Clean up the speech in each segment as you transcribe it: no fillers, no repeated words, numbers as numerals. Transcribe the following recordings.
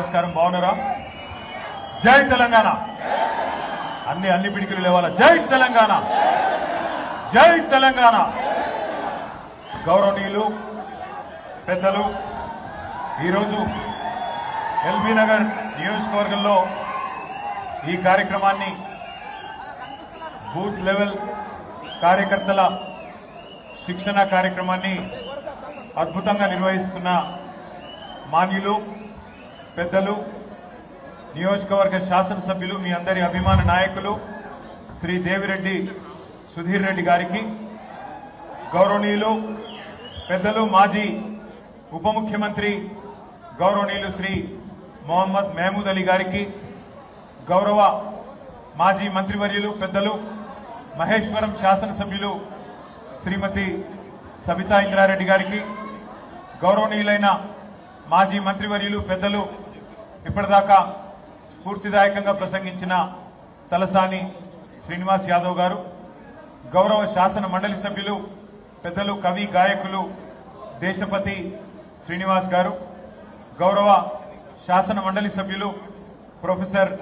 నమస్కారం. బాగున్నారా? జై తెలంగాణ. అన్ని పిడికిలు లేవాల. జై తెలంగాణ, జై తెలంగాణ. గౌరవనీయులు పెద్దలు, ఈరోజు ఎల్బీ నగర్ నియోజకవర్గంలో ఈ కార్యక్రమాన్ని బూత్ లెవెల్ కార్యకర్తల శిక్షణ కార్యక్రమాన్ని అద్భుతంగా నిర్వహిస్తున్న మాన్యులు పెద్దలు, నియోజకవర్గ శాసనసభ్యులు, మీ అందరి అభిమాన నాయకులు శ్రీ దేవిరెడ్డి సుధీర్ రెడ్డి గారికి, గౌరవనీయులు పెద్దలు మాజీ ఉప ముఖ్యమంత్రి గౌరవనీయులు శ్రీ మొహమ్మద్ మహమూద్ అలీ గారికి, గౌరవ మాజీ మంత్రివర్యులు పెద్దలు మహేశ్వరం శాసనసభ్యులు శ్రీమతి సబితా ఇంద్రారెడ్డి గారికి, గౌరవనీయులైన మాజీ మంత్రివర్యులు పెద్దలు ఇప్పటిదాకా స్ఫూర్తిదాయకంగా ప్రసంగించిన తలసాని శ్రీనివాస్ యాదవ్ గారు, గౌరవ శాసన మండలి సభ్యులు పెద్దలు కవి గాయకులు దేశపతి శ్రీనివాస్ గారు, గౌరవ శాసన మండలి సభ్యులు ప్రొఫెసర్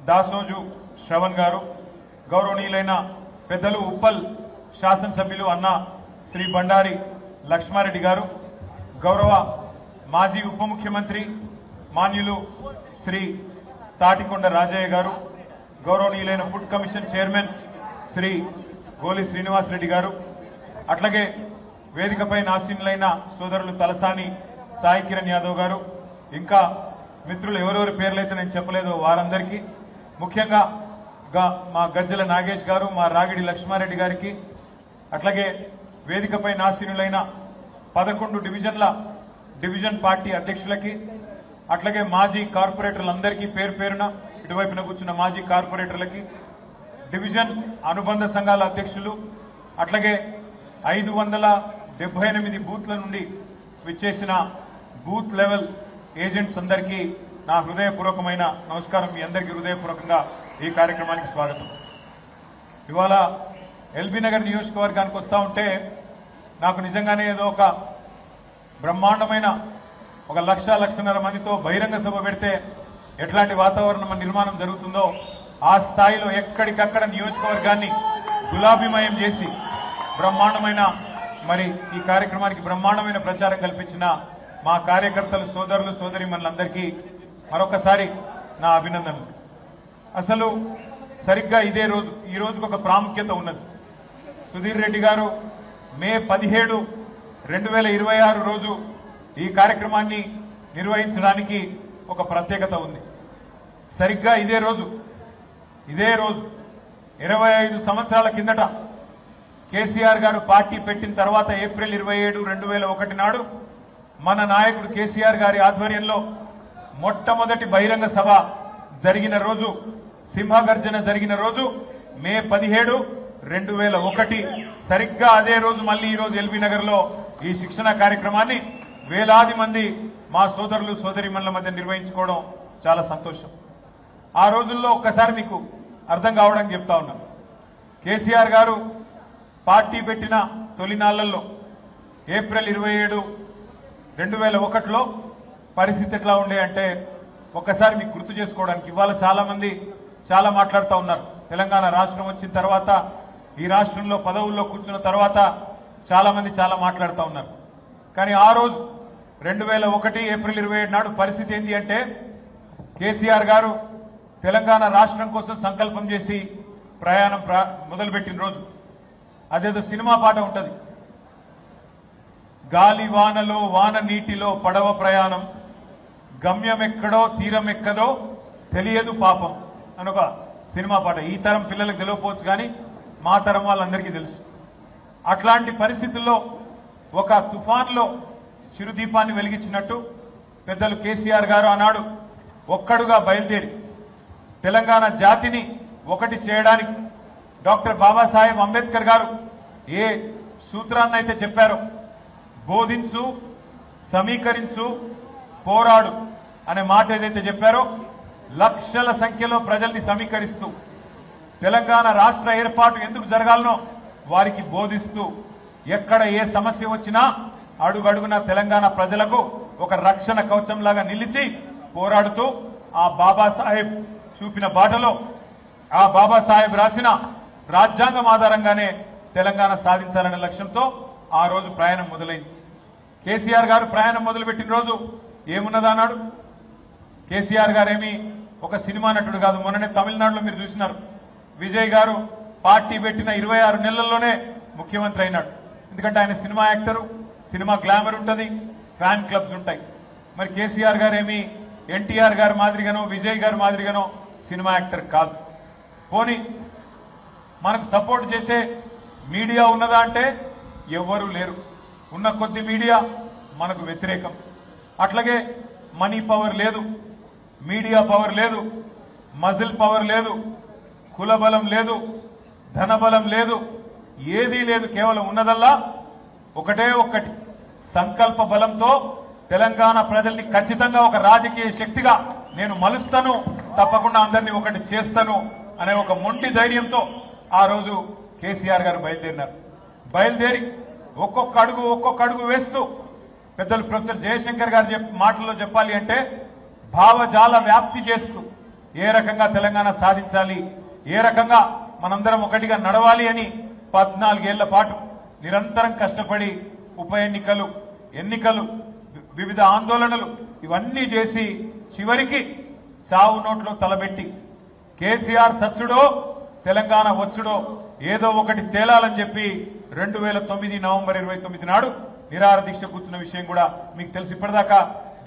దాసోజు శ్రవణ్ గారు, గౌరవనీయులైన పెద్దలు ఉప్పల్ శాసనసభ్యులు అన్న శ్రీ బండారి లక్ష్మారెడ్డి గారు, గౌరవ మాజీ ఉప ముఖ్యమంత్రి మాన్యులు శ్రీ తాటికొండ రాజయ్య గారు, గౌరవనీయులైన ఫుడ్ కమిషన్ చైర్మన్ శ్రీ గోలి శ్రీనివాస్ రెడ్డి గారు, అట్లాగే వేదికపై ఆసీనులైన సోదరులు తలసాని సాయి కిరణ్ యాదవ్ గారు, ఇంకా మిత్రులు ఎవరెవరి పేర్లైతే నేను చెప్పలేదో వారందరికీ, ముఖ్యంగా మా గజ్జల నాగేష్ గారు, మా రాగిడి లక్ష్మారెడ్డి గారికి, అట్లాగే వేదికపై ఆసీనులైన 11 డివిజన్ పార్టీ అధ్యక్షులకి, అట్లాగే మాజీ కార్పొరేటర్లందరికీ పేరు పేరున, ఇటువైపున కూర్చున్న మాజీ కార్పొరేటర్లకి, డివిజన్ అనుబంధ సంఘాల అధ్యక్షులు, అట్లాగే 578 బూత్ల నుండి విచ్చేసిన బూత్ లెవెల్ ఏజెంట్స్ అందరికీ నా హృదయపూర్వకమైన నమస్కారం. మీ అందరికీ హృదయపూర్వకంగా ఈ కార్యక్రమానికి స్వాగతం. ఇవాళ ఎల్బీ నగర్ నియోజకవర్గానికి వస్తూ ఉంటే నాకు నిజంగానే ఏదో ఒక బ్రహ్మాండమైన 1,00,00,000 మందితో బహిరంగ సభ పెడితే ఎట్లాంటి వాతావరణం నిర్మాణం జరుగుతుందో ఆ స్థాయిలో ఎక్కడికక్కడ నియోజకవర్గాన్ని గులాబీమయం చేసి బ్రహ్మాండమైన ఈ కార్యక్రమానికి బ్రహ్మాండమైన ప్రచారం కల్పించిన మా కార్యకర్తలు, సోదరులు, సోదరీమణులందరికీ మరొకసారి నా అభినందనలు. అసలు సరిగ్గా ఇదే రోజు, ఈ రోజుకు ఒక ప్రాముఖ్యత ఉన్నది. సుధీర్ రెడ్డి గారు మే 17, 2026 రోజు ఈ కార్యక్రమాన్ని నిర్వహించడానికి ఒక ప్రత్యేకత ఉంది. సరిగ్గా ఇదే రోజు 25 సంవత్సరాల కిందట కేసీఆర్ గారు పార్టీ పెట్టిన తర్వాత ఏప్రిల్ 27, 2001 నాడు మన నాయకుడు కేసీఆర్ గారి ఆధ్వర్యంలో మొట్టమొదటి బహిరంగ సభ జరిగిన రోజు, సింహగర్జన జరిగిన రోజు మే 17, 2001. సరిగ్గా అదే రోజు మళ్ళీ ఈ రోజు ఎల్బీ నగర్ లో ఈ శిక్షణ కార్యక్రమాన్ని వేలాది మంది మా సోదరులు, సోదరీమణుల మధ్య నిర్వహించుకోవడం చాలా సంతోషం. ఆ రోజుల్లో ఒక్కసారి మీకు అర్థం కావడానికి చెప్తా ఉన్నాను. కేసీఆర్ గారు పార్టీ పెట్టిన తొలినాళ్లలో ఏప్రిల్ 27, 2001లో పరిస్థితి ఎట్లా ఉండే అంటే ఒక్కసారి మీకు గుర్తు చేసుకోవడానికి. ఇవాళ చాలా మంది చాలా మాట్లాడుతూ ఉన్నారు. తెలంగాణ రాష్ట్రం వచ్చిన తర్వాత, ఈ రాష్ట్రంలో పదవుల్లో కూర్చున్న తర్వాత చాలా మంది చాలా మాట్లాడుతూ ఉన్నారు. కానీ ఆ రోజు 2001 ఏప్రిల్ 27 నాడు పరిస్థితి ఏంటి అంటే కేసీఆర్ గారు తెలంగాణ రాష్ట్రం కోసం సంకల్పం చేసి ప్రయాణం మొదలుపెట్టిన రోజు. అదేదో సినిమా పాట ఉంటది, గాలి వానలో వాన నీటిలో పడవ ప్రయాణం, గమ్యమెక్కడో తీరమెక్కదో తెలియదు పాపం అని ఒక సినిమా పాట. ఈ తరం పిల్లలకు తెలియకపోవచ్చు కానీ మా తరం వాళ్ళందరికీ తెలుసు. అట్లాంటి పరిస్థితుల్లో ఒక తుఫాన్లో చిరుదీపాన్ని వెలిగించినట్టు పెద్దలు కేసీఆర్ గారు ఆనాడు ఒక్కడుగా బయలుదేరి తెలంగాణ జాతిని ఒకటి చేయడానికి డాక్టర్ బాబాసాహెబ్ అంబేద్కర్ గారు ఏ సూత్రాన్నైతే చెప్పారో, బోధించు, సమీకరించు, పోరాడు అనే మాట ఏదైతే చెప్పారో, లక్షల సంఖ్యలో ప్రజల్ని సమీకరిస్తూ తెలంగాణ రాష్ట్ర ఏర్పాటు ఎందుకు జరగాలనో వారికి బోధిస్తూ, ఎక్కడ ఏ సమస్య వచ్చినా అడుగడుగున తెలంగాణ ప్రజలకు ఒక రక్షణ కవచంలాగా నిలిచి పోరాడుతూ ఆ బాబాసాహెబ్ చూపిన బాటలో ఆ బాబాసాహెబ్ రాసిన రాజ్యాంగం ఆధారంగానే తెలంగాణ సాధించాలనే లక్ష్యంతో ఆ రోజు ప్రయాణం మొదలైంది. కేసీఆర్ గారు ప్రయాణం మొదలుపెట్టిన రోజు ఏమున్నదా అన్నాడు. కేసీఆర్ గారేమి ఒక సినిమా నటుడు కాదు. మొన్ననే తమిళనాడులో మీరు చూసినారు, విజయ్ గారు పార్టీ పెట్టిన 26 నెలల్లోనే ముఖ్యమంత్రి అయినాడు. ఎందుకంటే ఆయన సినిమా యాక్టరు, సినిమా గ్లామర్ ఉంటుంది, ఫ్యాన్ క్లబ్స్ ఉంటాయి. మరి కేసీఆర్ గారేమి ఎన్టీఆర్ గారి మాదిరిగానో విజయ్ గారి మాదిరిగానో సినిమా యాక్టర్ కాదు. పోనీ మనకు సపోర్ట్ చేసే మీడియా ఉన్నదా అంటే ఎవ్వరూ లేరు. ఉన్న కొద్ది మీడియా మనకు వ్యతిరేకం. అట్లాగే మనీ పవర్ లేదు, మీడియా పవర్ లేదు, మజిల్ పవర్ లేదు, కుల బలం లేదు, ధనబలం లేదు, ఏదీ లేదు. కేవలం ఉన్నదల్లా ఒకటే ఒక్కటి, సంకల్ప బలంతో తెలంగాణ ప్రజల్ని ఖచ్చితంగా ఒక రాజకీయ శక్తిగా నేను మలుస్తాను, తప్పకుండా అందరినీ ఒకటి చేస్తాను అనే ఒక మొండి ధైర్యంతో ఆ రోజు కేసీఆర్ గారు బయలుదేరినారు. బయలుదేరి ఒక్కొక్క అడుగు వేస్తూ పెద్దలు ప్రొఫెసర్ జయశంకర్ గారు మాటల్లో చెప్పాలి అంటే భావజాల వ్యాప్తి చేస్తూ ఏ రకంగా తెలంగాణ సాధించాలి, ఏ రకంగా మనందరం ఒకటిగా నడవాలి అని 14 ఏళ్ల పాటు నిరంతరం కష్టపడి ఉప ఎన్నికలు వివిధ ఆందోళనలు ఇవన్నీ చేసి చివరికి చావు నోట్లో తలబెట్టి కేసీఆర్ సచ్చుడో తెలంగాణ వచ్చుడో ఏదో ఒకటి తేలాలని చెప్పి 2009 నవంబర్ 29 నాడు నిరాహార దీక్ష కూర్చున్న విషయం కూడా మీకు తెలుసు. ఇప్పటిదాకా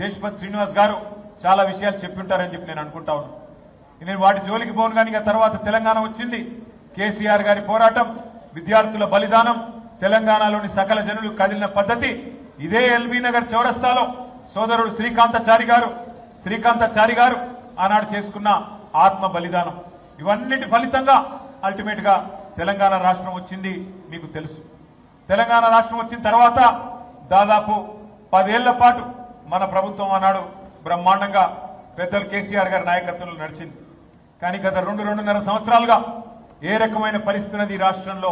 దేశపతి శ్రీనివాస్ గారు చాలా విషయాలు చెప్పింటారని చెప్పి నేను అనుకుంటా ఉన్నాను. నేను వాటి జోలికి పోను. కానీ ఇక తర్వాత తెలంగాణ వచ్చింది, కేసీఆర్ గారి పోరాటం, విద్యార్థుల బలిదానం, తెలంగాణలోని సకల జనులు కదిలిన పద్ధతి, ఇదే ఎల్బీ నగర్ చౌరస్తాలో సోదరుడు శ్రీకాంతాచారి గారు ఆనాడు చేసుకున్న ఆత్మ బలిదానం, ఇవన్నిటి ఫలితంగా అల్టిమేట్ గా తెలంగాణ రాష్ట్రం వచ్చింది మీకు తెలుసు. తెలంగాణ రాష్ట్రం వచ్చిన తర్వాత దాదాపు 10 ఏళ్ల పాటు మన ప్రభుత్వం ఆనాడు బ్రహ్మాండంగా పెద్దలు కేసీఆర్ గారి నాయకత్వంలో నడిచింది. కానీ గత 2-2.5 సంవత్సరాలుగా ఏ రకమైన పరిస్థితి ఉన్నది ఈ రాష్ట్రంలో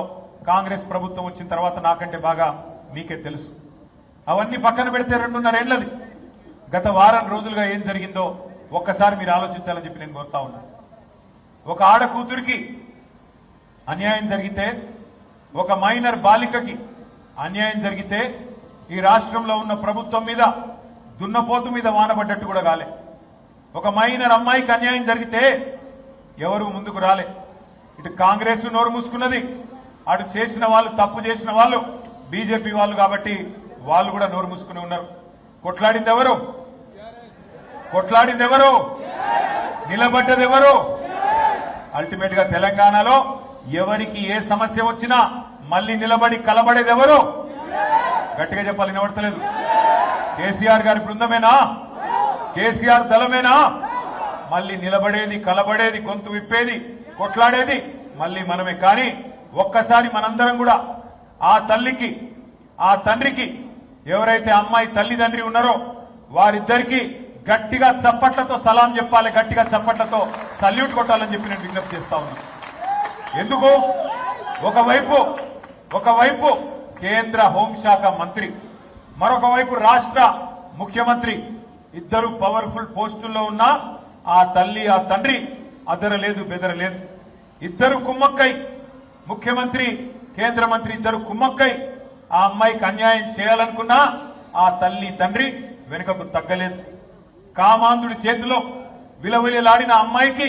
కాంగ్రెస్ ప్రభుత్వం వచ్చిన తర్వాత నాకంటే బాగా మీకే తెలుసు. అవన్నీ పక్కన పెడితే 2.5 ఏళ్లది గత వారం రోజులుగా ఏం జరిగిందో ఒక్కసారి మీరు ఆలోచించాలని చెప్పి నేను కోరుతా ఉన్నాను. ఒక ఆడ కూతురికి అన్యాయం జరిగితే, ఒక మైనర్ బాలికకి అన్యాయం జరిగితే ఈ రాష్ట్రంలో ఉన్న ప్రభుత్వం మీద దున్నపోతు మీద వానబడ్డట్టు కూడా కాలే. ఒక మైనర్ అమ్మాయికి అన్యాయం జరిగితే ఎవరు ముందుకు రాలే. ఇటు కాంగ్రెస్ నోరు మూసుకున్నది, అటు చేసిన వాళ్ళు, తప్పు చేసిన వాళ్ళు బీజేపీ వాళ్ళు కాబట్టి వాళ్ళు కూడా నోరు మూసుకుని ఉన్నారు. కొట్లాడింది ఎవరు? నిలబడ్డది ఎవరు? అల్టిమేట్ గా తెలంగాణలో ఎవరికి ఏ సమస్య వచ్చినా మళ్ళీ నిలబడి కలబడేది ఎవరు? గట్టిగా చెప్పాలి, వినబడతలేదు. కేసీఆర్ గారి బృందమేనా? కేసీఆర్ దళమేనా? మళ్ళీ నిలబడేది, కలబడేది, గొంతు విప్పేది, కొట్లాడేది మళ్ళీ మనమే. కానీ ఒక్కసారి మనందరం కూడా ఆ తల్లికి, ఆ తండ్రికి, ఎవరైతే అమ్మాయి తల్లిదండ్రి ఉన్నారో వారిద్దరికీ గట్టిగా చప్పట్లతో సలాం చెప్పాలి, గట్టిగా చప్పట్లతో సల్యూట్ కొట్టాలని చెప్పి నేను విజ్ఞప్తి చేస్తా ఉన్నాను. ఎందుకు? ఒకవైపు కేంద్ర హోంశాఖ మంత్రి, మరొక వైపు రాష్ట్ర ముఖ్యమంత్రి, ఇద్దరు పవర్ఫుల్ పోస్టుల్లో ఉన్న ఆ తల్లి, ఆ తండ్రి అదరలేదు, బెదరలేదు. ఇద్దరు కుమ్మక్కై, ముఖ్యమంత్రి, కేంద్ర మంత్రి ఇద్దరు కుమ్మక్కై ఆ అమ్మాయికి అన్యాయం చేయాలనుకున్నా ఆ తల్లి, తండ్రి వెనుకకు తగ్గలేదు. కామాంధుడి చేతిలో విలవిలలాడిన అమ్మాయికి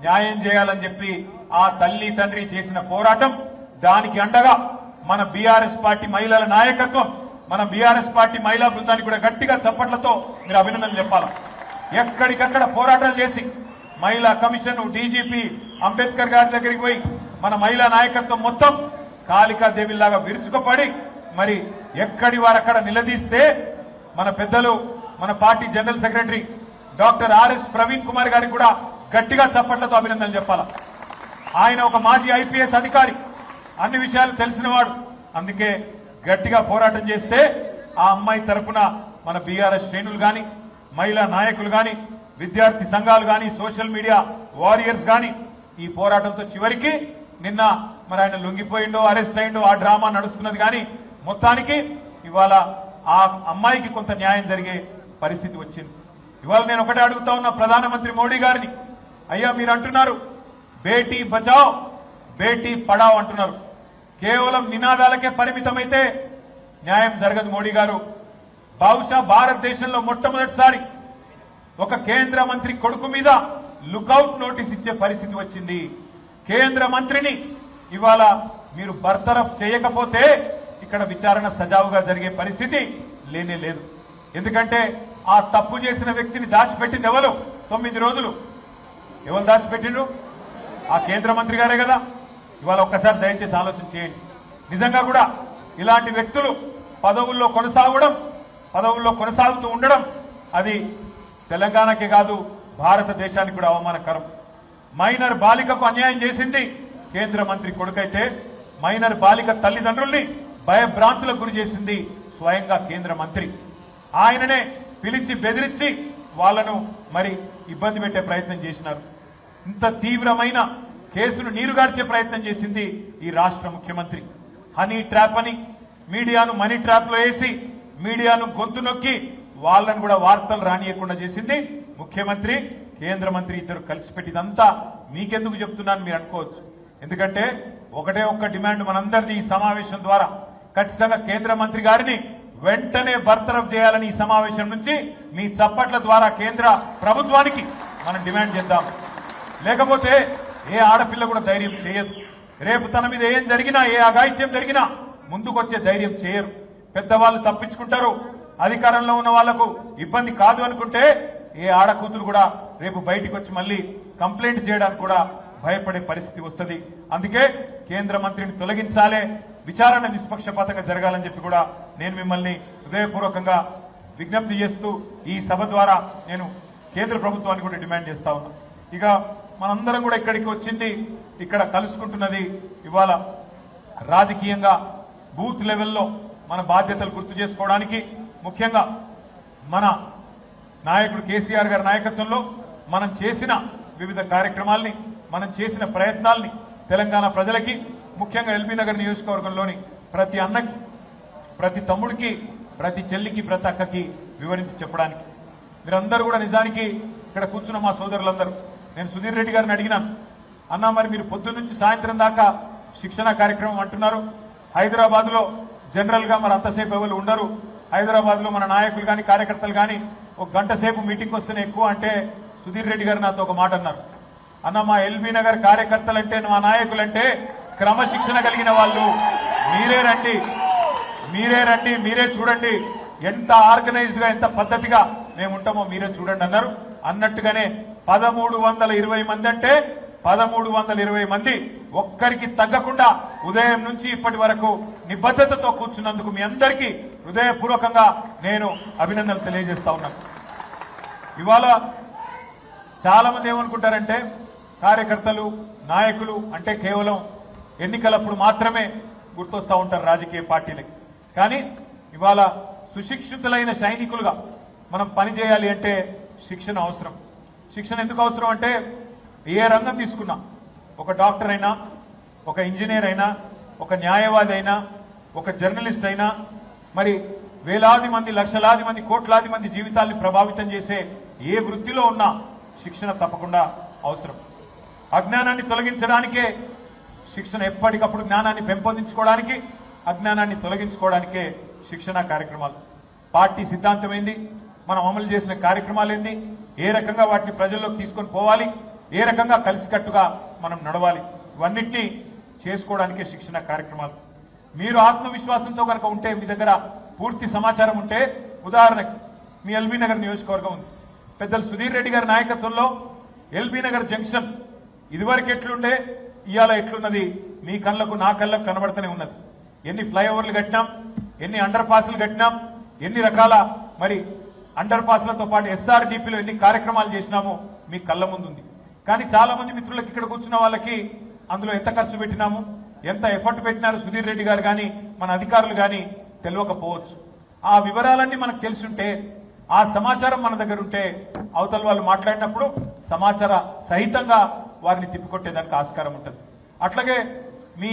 న్యాయం చేయాలని చెప్పి ఆ తల్లి, తండ్రి చేసిన పోరాటం, దానికి అండగా మన బీఆర్ఎస్ పార్టీ మహిళల నాయకత్వం, మన బీఆర్ఎస్ పార్టీ మహిళా బృందానికి కూడా గట్టిగా చప్పట్లతో మీరు అభినందనలు చెప్పాలి. ఎక్కడికక్కడ పోరాటాలు చేసి మహిళా కమిషన్, డీజీపీ అంబేద్కర్ గారి దగ్గరికి పోయి మన మహిళా నాయకత్వం మొత్తం కాళికాదేవిలాగా విరుచుకుపడి మరి ఎక్కడి వారక్కడ నిలదీస్తే మన పెద్దలు, మన party general secretary doctor RS Praveen Kumar గారికి కూడా గట్టిగా చప్పట్లతో అభినందనలు చెప్పాలి. ఆయన ఒక మాజీ ఐపీఎస్ అధికారి, అన్ని విషయాలు తెలిసినవాడు. అందుకే గట్టిగా పోరాటం చేస్తే ఆ అమ్మాయి తరపున మన బీఆర్ఎస్ శ్రేణులు గాని, మహిళా నాయకులు గాని, విద్యార్థి సంఘాలు గాని, సోషల్ మీడియా వారియర్స్ గాని ఈ పోరాటంతో చివరికి నిన్న మరి ఆయన లొంగిపోయిండో, అరెస్ట్ అయిండో, ఆ డ్రామా నడుస్తున్నది. కానీ మొత్తానికి ఇవాళ ఆ అమ్మాయికి కొంత న్యాయం జరిగే పరిస్థితి వచ్చింది. ఇవాళ నేను ఒకటే అడుగుతా ఉన్నా ప్రధానమంత్రి మోడీ గారిని, అయ్యా మీరు అంటున్నారు బేటీ బచావ్ బేటీ పడావ్ అంటున్నారు, కేవలం నినాదాలకే పరిమితమైతే న్యాయం జరగదు మోడీ గారు. బహుశా భారతదేశంలో మొట్టమొదటిసారి ఒక కేంద్ర మంత్రి కొడుకు మీద లుకౌట్ నోటీస్ ఇచ్చే పరిస్థితి వచ్చింది. కేంద్ర మంత్రిని ఇవాళ మీరు బర్తరఫ్ చేయకపోతే ఇక్కడ విచారణ సజావుగా జరిగే పరిస్థితి లేనే లేదు. ఎందుకంటే ఆ తప్పు చేసిన వ్యక్తిని దాచిపెట్టింది ఎవరు? 9 రోజులు ఎవరు దాచిపెట్టిండ్రు? ఆ కేంద్ర మంత్రి గారే కదా. ఇవాళ ఒక్కసారి దయచేసి ఆలోచన చేయండి. నిజంగా కూడా ఇలాంటి వ్యక్తులు పదవుల్లో కొనసాగుతూ ఉండడం అది తెలంగాణకే కాదు భారతదేశానికి కూడా అవమానకరం. మైనర్ బాలికకు అన్యాయం చేసింది కేంద్ర మంత్రి కొడుకైతే మైనర్ బాలిక తల్లిదండ్రుల్ని భయభ్రాంతులకు గురి చేసింది స్వయంగా కేంద్ర మంత్రి. ఆయననే పిలిచి బెదిరించి వాళ్లను మరి ఇబ్బంది పెట్టే ప్రయత్నం చేసినారు. ఇంత తీవ్రమైన కేసును నీరుగార్చే ప్రయత్నం చేసింది ఈ రాష్ట్ర ముఖ్యమంత్రి. హనీ ట్రాప్ అని మీడియాను మనీ ట్రాప్ లో వేసి మీడియాను గొంతు నొక్కి వాళ్ళను కూడా వార్తలు రానియకుండా చేసింది ముఖ్యమంత్రి, కేంద్ర మంత్రి ఇద్దరు కలిసి పెట్టిదంతా మీకెందుకు చెప్తున్నాను మీరు అనుకోవచ్చు. ఎందుకంటే ఒకటే ఒక్క డిమాండ్ మనందరిది ఈ సమావేశం ద్వారా, ఖచ్చితంగా కేంద్ర మంత్రి గారిని వెంటనే బర్తరఫ్ చేయాలని ఈ సమావేశం నుంచి మీ చప్పట్ల ద్వారా కేంద్ర ప్రభుత్వానికి మనం డిమాండ్ చేద్దాం. లేకపోతే ఏ ఆడపిల్ల కూడా ధైర్యం చేయదు. రేపు తన మీద ఏం జరిగినా, ఏ అఘాయిత్యం జరిగినా ముందుకొచ్చే ధైర్యం చేయరు. పెద్దవాళ్ళు తప్పించుకుంటారు. అధికారంలో ఉన్న వాళ్లకు ఇబ్బంది కాదు అనుకుంటే ఏ ఆడకూతురు కూడా రేపు బయటికి వచ్చి మళ్ళీ కంప్లైంట్ చేయడానికి కూడా భయపడే పరిస్థితి వస్తుంది. అందుకే కేంద్ర మంత్రిని తొలగించాలే, విచారణ నిష్పక్షపాతంగా జరగాలని చెప్పి కూడా నేను మిమ్మల్ని హృదయపూర్వకంగా విజ్ఞప్తి చేస్తూ ఈ సభ ద్వారా నేను కేంద్ర ప్రభుత్వాన్ని కూడా డిమాండ్ చేస్తా ఉన్నా. ఇక మనందరం కూడా ఇక్కడికి వచ్చింది, ఇక్కడ కలుసుకుంటున్నది ఇవాళ రాజకీయంగా బూత్ లెవెల్లో మన బాధ్యతలు గుర్తు చేసుకోవడానికి, ముఖ్యంగా మన నాయకుడు కేసీఆర్ గారి నాయకత్వంలో మనం చేసిన వివిధ కార్యక్రమాల్ని, మనం చేసిన ప్రయత్నాల్ని తెలంగాణ ప్రజలకి, ముఖ్యంగా ఎల్బీ నగర్ నియోజకవర్గంలోని ప్రతి అన్నకి, ప్రతి తమ్ముడికి, ప్రతి చెల్లికి, ప్రతి అక్కకి వివరించి చెప్పడానికి. మీరందరూ కూడా నిజానికి ఇక్కడ కూర్చున్న మా సోదరులందరూ, నేను సుధీర్ రెడ్డి గారిని అడిగినాను, అన్నా మరి మీరు పొద్దున్న నుంచి సాయంత్రం దాకా శిక్షణ కార్యక్రమం అంటున్నారు, హైదరాబాద్ లో జనరల్ గా మరి అంతసేపు ఎవరు ఉండరు, హైదరాబాద్ లో మన నాయకులు కానీ కార్యకర్తలు కానీ ఒక గంట సేపు మీటింగ్ వస్తేనే ఎక్కువ అంటే సుధీర్ రెడ్డి గారు నాతో ఒక మాట అన్నారు, అన్న మా ఎల్బీ నగర్ కార్యకర్తలంటే, మా నాయకులంటే క్రమశిక్షణ కలిగిన వాళ్ళు, మీరే రండి మీరే చూడండి ఎంత ఆర్గనైజ్డ్ గా ఎంత పద్ధతిగా మేము ఉంటామో మీరే చూడండి అన్నారు. అన్నట్టుగానే 1320 మంది అంటే 1320 మంది ఒక్కరికి తగ్గకుండా ఉదయం నుంచి ఇప్పటి వరకు నిబద్ధతతో కూర్చున్నందుకు మీ అందరికీ హృదయపూర్వకంగా నేను అభినందనలు తెలియజేస్తా ఉన్నాను. ఇవాళ చాలా మంది ఏమనుకుంటారంటే కార్యకర్తలు, నాయకులు అంటే కేవలం ఎన్నికలప్పుడు మాత్రమే గుర్తొస్తా ఉంటారు రాజకీయ పార్టీలకి. కానీ ఇవాళ సుశిక్షితులైన సైనికులుగా మనం పనిచేయాలి అంటే శిక్షణ అవసరం. శిక్షణ ఎందుకు అవసరం అంటే ఏ రంగం తీసుకున్నా, ఒక డాక్టర్ అయినా, ఒక ఇంజనీర్ అయినా, ఒక న్యాయవాది అయినా, ఒక జర్నలిస్ట్ అయినా, మరి వేలాది మంది, లక్షలాది మంది, కోట్లాది మంది జీవితాల్ని ప్రభావితం చేసే ఏ వృత్తిలో ఉన్నా శిక్షణ తప్పకుండా అవసరం. అజ్ఞానాన్ని తొలగించడానికే శిక్షణ, ఎప్పటికప్పుడు జ్ఞానాన్ని పెంపొందించుకోవడానికి, అజ్ఞానాన్ని తొలగించుకోవడానికే శిక్షణ కార్యక్రమాలు. పార్టీ సిద్ధాంతం ఏంది, మనం అమలు చేసిన కార్యక్రమాలు ఏంది, ఏ రకంగా వాటిని ప్రజల్లోకి తీసుకొని పోవాలి, ఏ రకంగా కలిసికట్టుగా మనం నడవాలి, ఇవన్నిటినీ చేసుకోవడానికే శిక్షణ కార్యక్రమాలు. మీరు ఆత్మవిశ్వాసంతో కనుక ఉంటే, మీ దగ్గర పూర్తి సమాచారం ఉంటే, ఉదాహరణకి మీ ఎల్బీ నగర్ నియోజకవర్గం ఉంది, పెద్దలు సుధీర్ రెడ్డి గారి నాయకత్వంలో ఎల్బీ నగర్ జంక్షన్ ఇదివరకు ఎట్లుండే, ఇవాళ ఎట్లున్నది మీ కళ్ళకు నా కళ్ళకు కనబడుతూనే ఉన్నది. ఎన్ని ఫ్లైఓవర్లు కట్టినాం, ఎన్ని అండర్ పాస్లు కట్టినాం, ఎన్ని రకాల మరి అండర్ పాస్లతో పాటు ఎస్ఆర్డీపీలో ఎన్ని కార్యక్రమాలు చేసినామో మీ కళ్ళ ముందుంది. కానీ చాలా మంది మిత్రులకు ఇక్కడ కూర్చున్న వాళ్ళకి అందులో ఎంత ఖర్చు పెట్టినాము, ఎంత ఎఫర్ట్ పెట్టినారు సుధీర్ రెడ్డి గారు కానీ మన అధికారులు కానీ తెలియకపోవచ్చు. ఆ వివరాలన్నీ మనకు తెలిసి ఉంటే, ఆ సమాచారం మన దగ్గర ఉంటే, అవతల వాళ్ళు మాట్లాడినప్పుడు సమాచార సహితంగా వారిని తిప్పికొట్టేదానికి ఆస్కారం ఉంటుంది. అట్లాగే మీ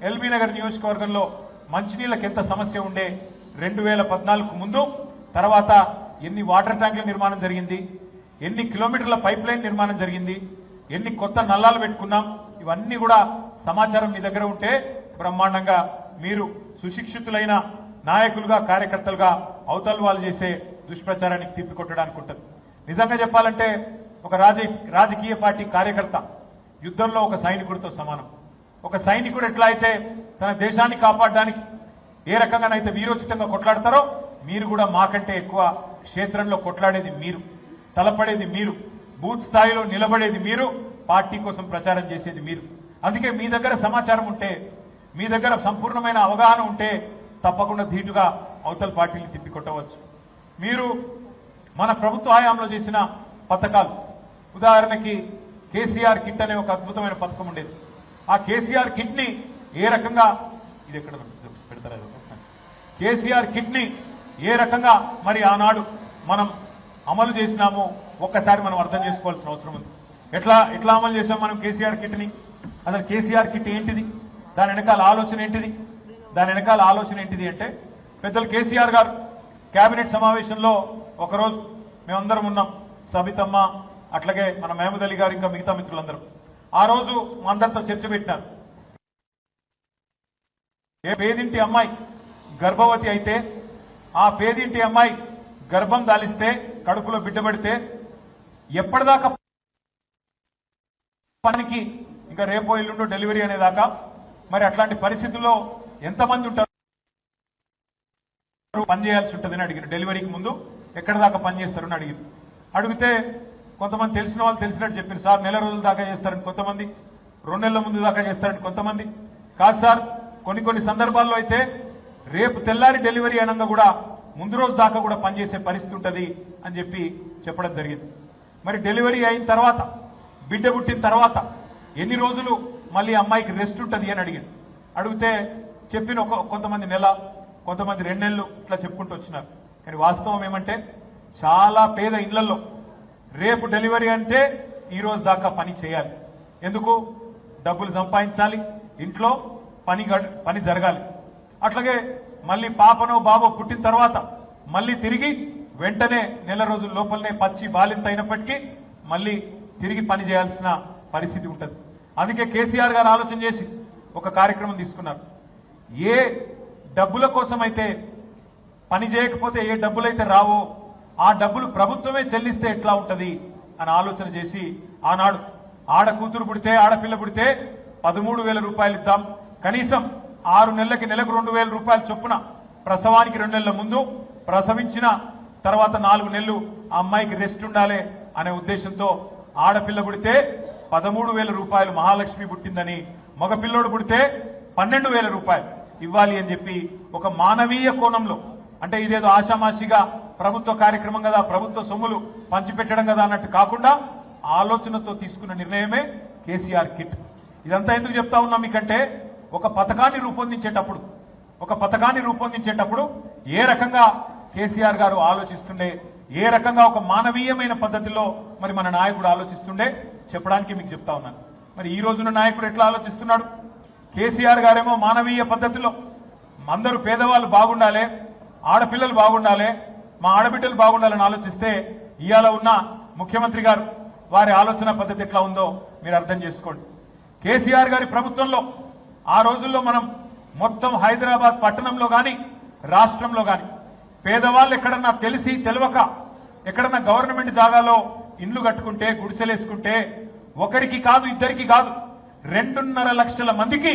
ఎల్బీ నగర్ నియోజకవర్గంలో మంచినీళ్ళకి ఎంత సమస్య ఉండే 2014 ముందు, తర్వాత ఎన్ని వాటర్ ట్యాంకుల నిర్మాణం జరిగింది, ఎన్ని కిలోమీటర్ల పైప్ లైన్ నిర్మాణం జరిగింది, ఎన్ని కొత్త నల్లాలు పెట్టుకున్నాం, ఇవన్నీ కూడా సమాచారం మీ దగ్గర ఉంటే బ్రహ్మాండంగా మీరు సుశిక్షితులైన నాయకులుగా కార్యకర్తలుగా అవతల వాళ్ళు చేసే దుష్ప్రచారానికి తిప్పికొట్టడానికి ఉంటుంది. నిజంగా చెప్పాలంటే ఒక రాజకీయ పార్టీ కార్యకర్త యుద్ధంలో ఒక సైనికుడితో సమానం. ఒక సైనికుడు ఎట్లా అయితే తన దేశాన్ని కాపాడడానికి ఏ రకంగానైతే వీరోచితంగా కొట్లాడతారో మీరు కూడా మాకంటే ఎక్కువ క్షేత్రంలో కొట్లాడేది మీరు, తలపడేది మీరు, బూత్ స్థాయిలో నిలబడేది మీరు, పార్టీ కోసం ప్రచారం చేసేది మీరు. అందుకే మీ దగ్గర సమాచారం ఉంటే, మీ దగ్గర సంపూర్ణమైన అవగాహన ఉంటే తప్పకుండా ధీటుగా అవతల పార్టీని తిప్పికొట్టవచ్చు. మీరు మన ప్రభుత్వ హయాంలో చేసిన పథకాలు, ఉదాహరణకి కేసీఆర్ కిట్ అనే ఒక అద్భుతమైన పథకం ఉండేది. ఆ కేసీఆర్ కిట్ ని ఏ రకంగా, ఇది ఎక్కడ పెడతారా, కేసీఆర్ కిట్ ని ఏ రకంగా మరి ఆనాడు మనం అమలు చేసినామో ఒక్కసారి మనం అర్థం చేసుకోవాల్సిన అవసరం ఉంది. ఎట్లా అమలు చేసాం మనం కేసీఆర్ కిట్ ని? అసలు కేసీఆర్ కిట్ ఏంటిది, దాని వెనకాల ఆలోచన ఏంటిది? దాని వెనకాల ఆలోచన ఏంటిది అంటే, పెద్దలు కేసీఆర్ గారు కేబినెట్ సమావేశంలో ఒకరోజు మేమందరం ఉన్నాం, సబితమ్మ, అట్లాగే మన మహమూద్ అలీ గారు, ఇంకా మిగతా మిత్రులందరూ. ఆ రోజు మా అందరితో చర్చ పెట్టినారు. ఏ పేదింటి అమ్మాయి గర్భవతి అయితే, ఆ పేదింటి అమ్మాయి గర్భం దాలిస్తే, కడుపులో బిడ్డ పడితే ఎప్పటిదాకా పనికి, ఇంకా రేపో ఎల్లుండో డెలివరీ అనేదాకా, మరి అట్లాంటి పరిస్థితుల్లో ఎంతమంది ఉంటారు పని చేయాల్సి ఉంటుందని అడిగారు. డెలివరీకి ముందు ఎక్కడ దాకా పని చేస్తారని అడిగారు. అడిగితే కొంతమంది తెలిసిన వాళ్ళు తెలిసినట్టు చెప్పారు. సార్ నెల రోజుల దాకా చేస్తారని కొంతమంది, 2 నెలల ముందు దాకా చేస్తారని కొంతమంది. కాదు సార్, కొన్ని సందర్భాల్లో అయితే రేపు తెల్లారి డెలివరీ అనగా కూడా ముందు రోజు దాకా కూడా పనిచేసే పరిస్థితి ఉంటుంది అని చెప్పడం జరిగింది. మరి డెలివరీ అయిన తర్వాత, బిడ్డ పుట్టిన తర్వాత ఎన్ని రోజులు మళ్ళీ అమ్మాయికి రెస్ట్ ఉంటుంది అని అడిగాడు. అడిగితే చెప్పిన కొంతమంది నెల, కొంతమంది 2 నెలలు ఇట్లా చెప్పుకుంటూ వచ్చినారు. కానీ వాస్తవం ఏమంటే, చాలా పేద ఇళ్లలో రేపు డెలివరీ అంటే ఈ రోజు దాకా పని చేయాలి. ఎందుకు? డబ్బులు సంపాదించాలి, ఇంట్లో పని జరగాలి. అట్లాగే మళ్ళీ పాపనో బాబో పుట్టిన తర్వాత మళ్ళీ తిరిగి వెంటనే నెల రోజుల లోపలనే పచ్చి బాలింత అయినప్పటికీ మళ్ళీ తిరిగి పని చేయాల్సిన పరిస్థితి ఉంటుంది. అందుకే కేసీఆర్ గారు ఆలోచన చేసి ఒక కార్యక్రమం తీసుకున్నారు. ఏ డబ్బుల కోసం అయితే పని చేయకపోతే, ఏ డబ్బులైతే రావో ఆ డబ్బులు ప్రభుత్వమే చెల్లిస్తే ఎట్లా ఉంటది అని ఆలోచన చేసి, ఆనాడు ఆడ కూతురు పుడితే, ఆడపిల్ల పుడితే 13,000 రూపాయలు ఇద్దాం, కనీసం 6 నెలలకి నెలకు 2,000 రూపాయలు చొప్పున, ప్రసవానికి 2 నెలల ముందు, ప్రసవించిన తర్వాత 4 నెలలు ఆ అమ్మాయికి రెస్ట్ ఉండాలి అనే ఉద్దేశంతో ఆడపిల్ల పుడితే 13,000 రూపాయలు మహాలక్ష్మి పుట్టిందని, మగపిల్లోడు పుడితే 12,000 రూపాయలు ఇవ్వాలి అని చెప్పి ఒక మానవీయ కోణంలో, అంటే ఇదేదో ఆషామాషిగా ప్రభుత్వ కార్యక్రమం కదా, ప్రభుత్వ సొమ్ములు పంచిపెట్టడం కదా అన్నట్టు కాకుండా ఆలోచనతో తీసుకున్న నిర్ణయమే కేసీఆర్ కిట్. ఇదంతా ఎందుకు చెప్తా ఉన్నాం మీకంటే, ఒక పథకాన్ని రూపొందించేటప్పుడు ఏ రకంగా కేసీఆర్ గారు ఆలోచిస్తుండే, ఏ రకంగా ఒక మానవీయమైన పద్ధతిలో మరి మన నాయకుడు ఆలోచిస్తుండే చెప్పడానికి మీకు చెప్తా ఉన్నాను. మరి ఈ రోజున నాయకుడు ఎట్లా ఆలోచిస్తున్నాడు? కేసీఆర్ గారేమో మానవీయ పద్ధతిలో అందరూ పేదవాళ్ళు బాగుండాలి, ఆడపిల్లలు బాగుండాలి, మా ఆడబిడ్డలు బాగుండాలని ఆలోచిస్తే, ఇవాళ ఉన్న ముఖ్యమంత్రి గారు వారి ఆలోచన పద్ధతి ఎట్లా ఉందో మీరు అర్థం చేసుకోండి. కేసీఆర్ గారి ప్రభుత్వంలో ఆ రోజుల్లో మనం మొత్తం హైదరాబాద్ పట్టణంలో కానీ రాష్ట్రంలో కానీ పేదవాళ్ళు ఎక్కడన్నా తెలిసి తెలవక ఎక్కడన్నా గవర్నమెంట్ జాగాలో ఇండ్లు కట్టుకుంటే, గుడిసెలేసుకుంటే, ఒకరికి కాదు, ఇద్దరికి కాదు, 2.5 లక్షల మందికి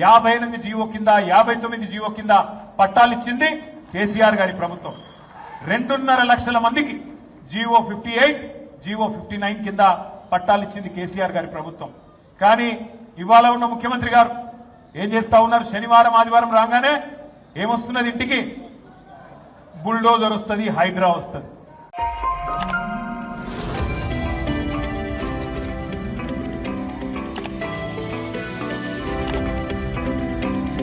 58 జీవో కింద, 59 జీవో కింద పట్టాలిచ్చింది కేసీఆర్ గారి ప్రభుత్వం. 2.5 లక్షల మందికి జీవో 58, జీవో 59 కింద పట్టాలిచ్చింది కేసీఆర్ గారి ప్రభుత్వం. కానీ ఇవాళ ఉన్న ముఖ్యమంత్రి గారు ఏం చేస్తా ఉన్నారు? శనివారం ఆదివారం రాగానే ఏమొస్తున్నది? ఇంటికి బుల్డోజర్ వస్తుంది, హైడ్రా వస్తుంది.